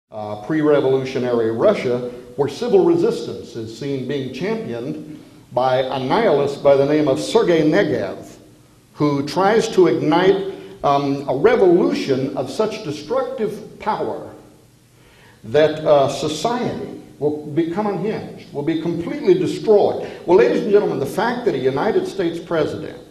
pre-revolutionary Russia, where civil resistance is seen being championed by a nihilist by the name of Sergei Negev, who tries to ignite a revolution of such destructive power that society will become unhinged, will be completely destroyed. Well, ladies and gentlemen, the fact that a United States president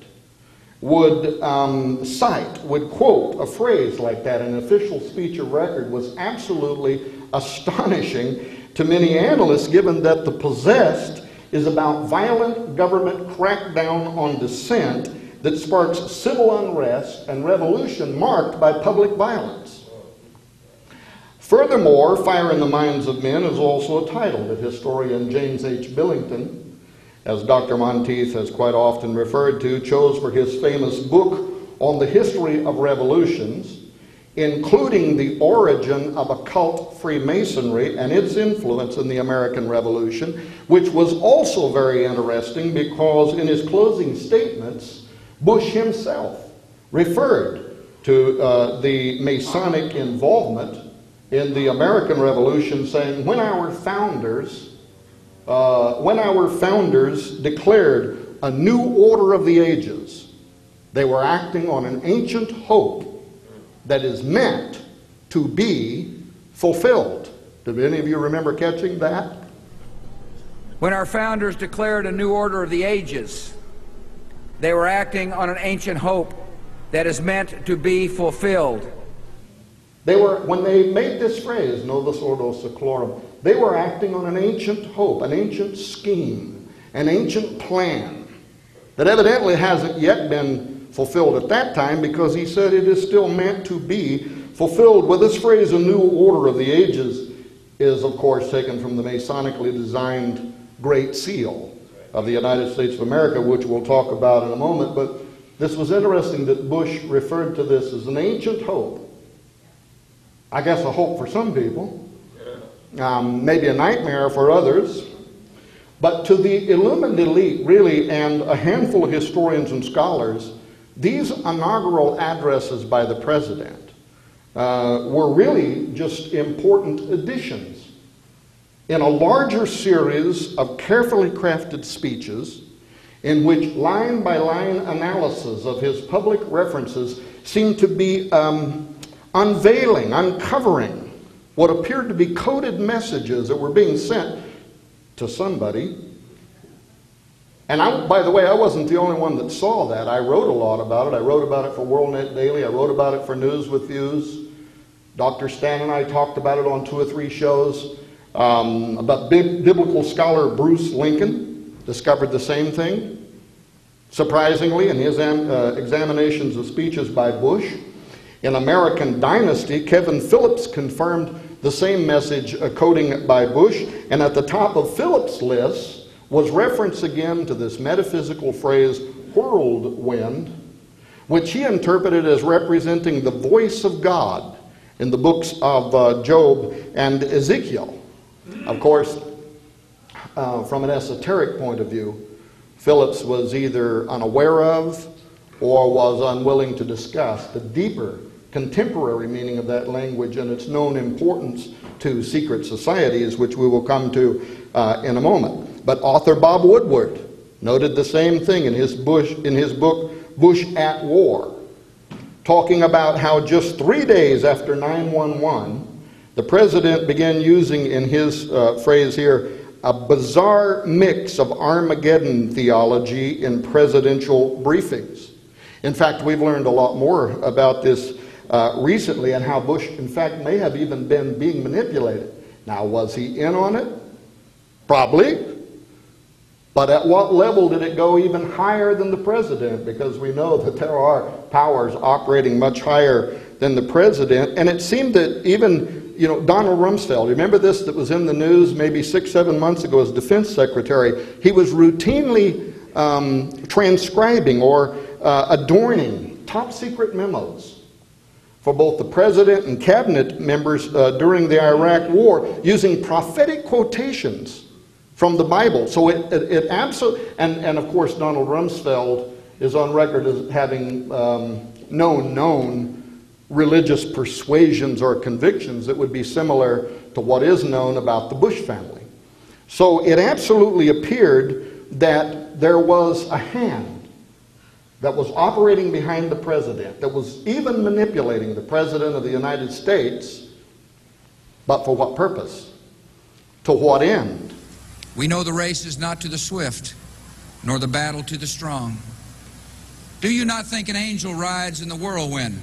would would quote a phrase like that in an official speech or record was absolutely astonishing to many analysts, given that The Possessed is about violent government crackdown on dissent that sparks civil unrest and revolution marked by public violence. Furthermore, Fire in the Minds of Men is also a title that historian James H. Billington, as Dr. Monteith has quite often referred to, chose for his famous book on the history of revolutions, including the origin of occult Freemasonry and its influence in the American Revolution, which was also very interesting because in his closing statements, Bush himself referred to the Masonic involvement in the American Revolution, saying, when our founders declared a new order of the ages, they were acting on an ancient hope that is meant to be fulfilled. Did any of you remember catching that? When our founders declared a new order of the ages, they were acting on an ancient hope that is meant to be fulfilled. When they made this phrase, Novus Ordo Seclorum, they were acting on an ancient hope, an ancient scheme, an ancient plan that evidently hasn't yet been fulfilled at that time, because he said it is still meant to be fulfilled. Well, this phrase, a new order of the ages, is of course taken from the Masonically designed Great Seal of the United States of America, which we'll talk about in a moment. But this was interesting that Bush referred to this as an ancient hope. I guess a hope for some people, maybe a nightmare for others. But to the illumined elite, really, and a handful of historians and scholars, these inaugural addresses by the president were really just important additions in a larger series of carefully crafted speeches in which line-by-line analysis of his public references seemed to be uncovering what appeared to be coded messages that were being sent to somebody. And by the way, I wasn't the only one that saw that. I wrote a lot about it. I wrote about it for WorldNet Daily. I wrote about it for News with Views. Dr. Stan and I talked about it on 2 or 3 shows. About biblical scholar Bruce Lincoln discovered the same thing. Surprisingly, in his examinations of speeches by Bush. In American Dynasty, Kevin Phillips confirmed the same message coding by Bush. And at the top of Phillips' list was reference again to this metaphysical phrase, whirlwind, which he interpreted as representing the voice of God in the books of Job and Ezekiel. Of course, from an esoteric point of view, Phillips was either unaware of or was unwilling to discuss the deeper contemporary meaning of that language and its known importance to secret societies, which we will come to in a moment. But author Bob Woodward noted the same thing in his book, Bush at War, talking about how just 3 days after 9/11, the president began using, in his phrase here, a bizarre mix of Armageddon theology in presidential briefings. In fact, we've learned a lot more about this recently, and how Bush, in fact, may have even been being manipulated. Now, was he in on it? Probably. But at what level did it go even higher than the president? Because we know that there are powers operating much higher than the president. And it seemed that even, Donald Rumsfeld, remember this, that was in the news maybe 6-7 months ago as defense secretary, he was routinely transcribing or adorning top secret memos for both the president and cabinet members during the Iraq War, using prophetic quotations from the Bible. So it absolutely, and of course Donald Rumsfeld is on record as having known religious persuasions or convictions that would be similar to what is known about the Bush family. So it absolutely appeared that there was a hand that was operating behind the president, that was even manipulating the president of the United States, but for what purpose? To what end? We know the race is not to the swift, nor the battle to the strong. Do you not think an angel rides in the whirlwind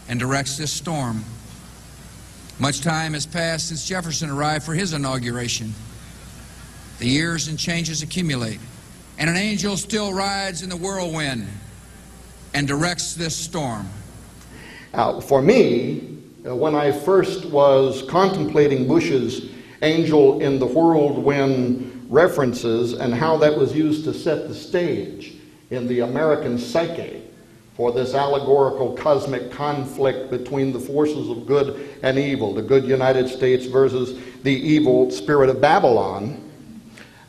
and directs this storm? Much time has passed since Jefferson arrived for his inauguration. The years and changes accumulate, and an angel still rides in the whirlwind and directs this storm. For me, when I first was contemplating Bush's angel in the whirlwind references and how that was used to set the stage in the American psyche for this allegorical cosmic conflict between the forces of good and evil, the good United States versus the evil spirit of Babylon.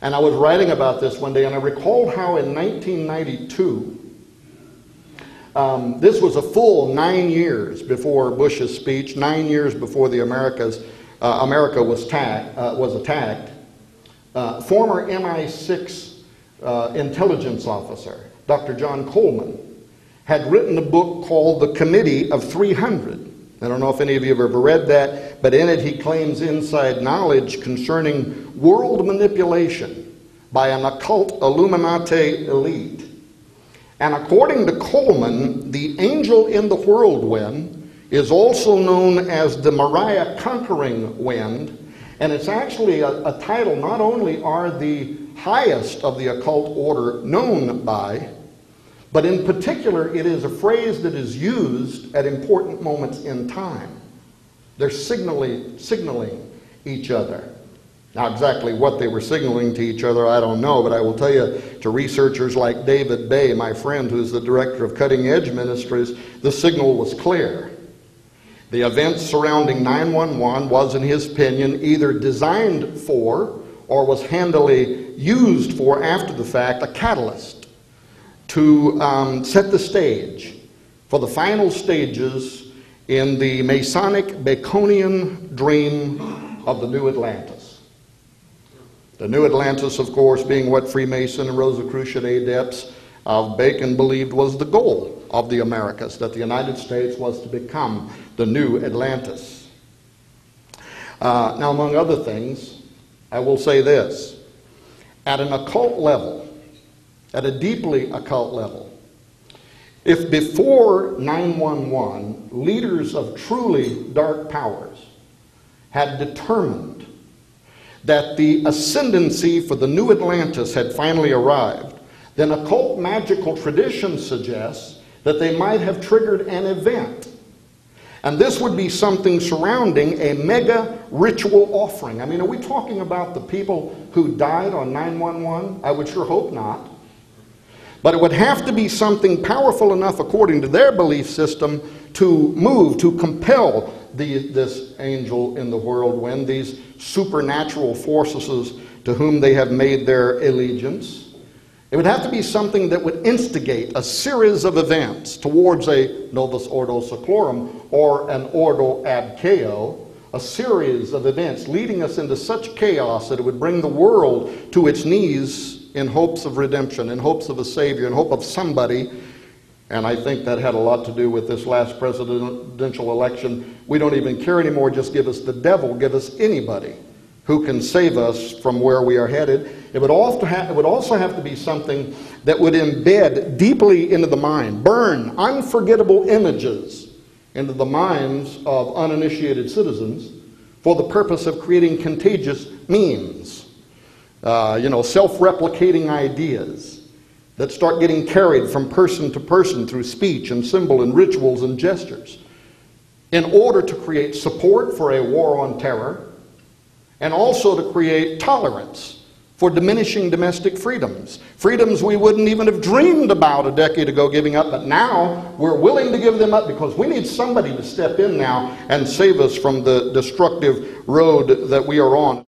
And I was writing about this one day, and I recalled how in 1992, this was a full 9 years before Bush's speech, 9 years before the America was attacked. Former MI6 intelligence officer, Dr. John Coleman, had written a book called The Committee of 300. I don't know if any of you have ever read that, but in it he claims inside knowledge concerning world manipulation by an occult Illuminati elite. And according to Coleman, the angel in the whirlwind is also known as the Mariah conquering wind, and it's actually a title not only are the highest of the occult order known by, but in particular it is a phrase that is used at important moments in time. They're signaling each other. Now exactly what they were signaling to each other I don't know, but I will tell you, to researchers like David Bay, my friend who's the director of Cutting Edge Ministries, the signal was clear. The events surrounding 9/11 was, in his opinion, either designed for or was handily used for, after the fact, a catalyst to set the stage for the final stages in the Masonic Baconian dream of the New Atlantis. The New Atlantis, of course, being what Freemason and Rosicrucian adepts of Bacon believed was the goal of the Americas, that the United States was to become the new Atlantis. Now, among other things, I will say this. At an occult level, at a deeply occult level, if before 9/11 leaders of truly dark powers had determined that the ascendancy for the new Atlantis had finally arrived, then occult magical tradition suggests that they might have triggered an event. And this would be something surrounding a mega ritual offering. I mean, are we talking about the people who died on 9/11? I would sure hope not. But it would have to be something powerful enough, according to their belief system, to move, to compel this angel in the whirlwind, these supernatural forces to whom they have made their allegiance. It would have to be something that would instigate a series of events towards a Novus Ordo Seclorum or an Ordo ad Chao, a series of events leading us into such chaos that it would bring the world to its knees in hopes of redemption, in hopes of a Savior, in hope of somebody. And I think that had a lot to do with this last presidential election. We don't even care anymore. Just give us the devil, give us anybody who can save us from where we are headed. It would also have to be something that would embed deeply into the mind, burn unforgettable images into the minds of uninitiated citizens for the purpose of creating contagious memes, self-replicating ideas that start getting carried from person to person through speech and symbol and rituals and gestures in order to create support for a war on terror and also to create tolerance for diminishing domestic freedoms. Freedoms we wouldn't even have dreamed about a decade ago giving up, but now we're willing to give them up because we need somebody to step in now and save us from the destructive road that we are on.